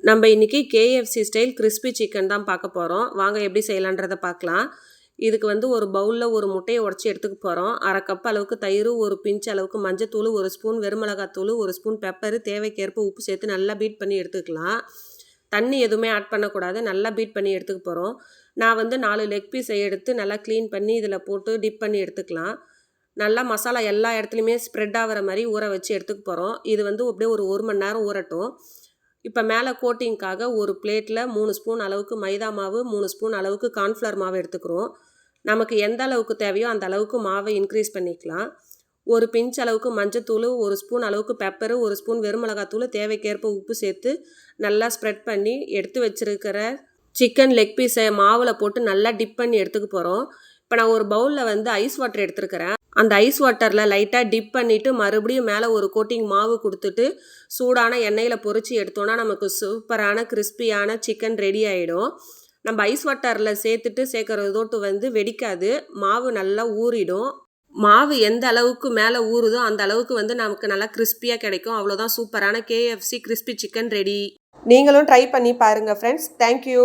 நம்ம இன்றைக்கி KFC style crispy chicken தான் பார்க்க போகிறோம். வாங்க எப்படி செய்யலான்றதை பார்க்கலாம். இதுக்கு வந்து ஒரு பவுலில் ஒரு முட்டையை உடச்சி எடுத்துக்க போகிறோம். 1/2 கப் அளவுக்கு தயிர், ஒரு பிஞ்ச் அளவுக்கு மஞ்சத்தூள், 1 ஸ்பூன் வெறுமிளகாத்தூள், 1 ஸ்பூன் பெப்பரு, தேவைக்கேற்ப உப்பு சேர்த்து நல்லா பீட் பண்ணி எடுத்துக்கலாம். தண்ணி எதுவுமே ஆட் பண்ணக்கூடாது. நல்லா பீட் பண்ணி எடுத்துக்க போகிறோம். நான் வந்து 4 லெக் பீஸை எடுத்து நல்லா க்ளீன் பண்ணி இதில் போட்டு டிப் பண்ணி எடுத்துக்கலாம். நல்லா மசாலா எல்லா இடத்துலையுமே ஸ்ப்ரெட் ஆகிற மாதிரி ஊற வச்சு எடுத்துக்க போகிறோம். இது வந்து அப்படியே ஒரு 1 மணி நேரம் ஊறட்டும். இப்போ மேலே கோட்டிங்க்காக ஒரு பிளேட்டில் 3 ஸ்பூன் அளவுக்கு மைதா மாவு, 3 ஸ்பூன் அளவுக்கு கார்ன்ஃப்ளவர் மாவு எடுத்துக்கிறோம். நமக்கு எந்த அளவுக்கு தேவையோ அந்த அளவுக்கு மாவை இன்க்ரீஸ் பண்ணிக்கலாம். ஒரு பிஞ்ச் அளவுக்கு மஞ்சத்தூள், 1 ஸ்பூன் அளவுக்கு பெப்பரு, 1 ஸ்பூன் வெறுமிளகாத்தூள், தேவைக்கேற்ப உப்பு சேர்த்து நல்லா ஸ்ப்ரெட் பண்ணி எடுத்து வச்சுருக்கிற சிக்கன் லெக் பீஸை மாவில் போட்டு நல்லா டிப் பண்ணி எடுத்துக்க போகிறோம். இப்போ நான் ஒரு பவுலில் வந்து ஐஸ் வாட்டர் எடுத்துருக்கிறேன். அந்த ஐஸ் வாட்டரில் லைட்டாக டிப் பண்ணிவிட்டு மறுபடியும் மேலே ஒரு கோட்டிங் மாவு கொடுத்துட்டு சூடான எண்ணெயில் பொரித்து எடுத்தோன்னா நமக்கு சூப்பரான கிறிஸ்பியான சிக்கன் ரெடி ஆகிடும். நம்ம ஐஸ் வாட்டரில் சேர்க்கறதோட்டு வந்து வெடிக்காது, மாவு நல்லா ஊறிடும். மாவு எந்த அளவுக்கு மேலே ஊறுதோ அந்த அளவுக்கு வந்து நமக்கு நல்லா கிறிஸ்பியாக கிடைக்கும். அவ்வளோதான், சூப்பரான KFC கிறிஸ்பி சிக்கன் ரெடி. நீங்களும் ட்ரை பண்ணி பாருங்கள் ஃப்ரெண்ட்ஸ். தேங்க்யூ.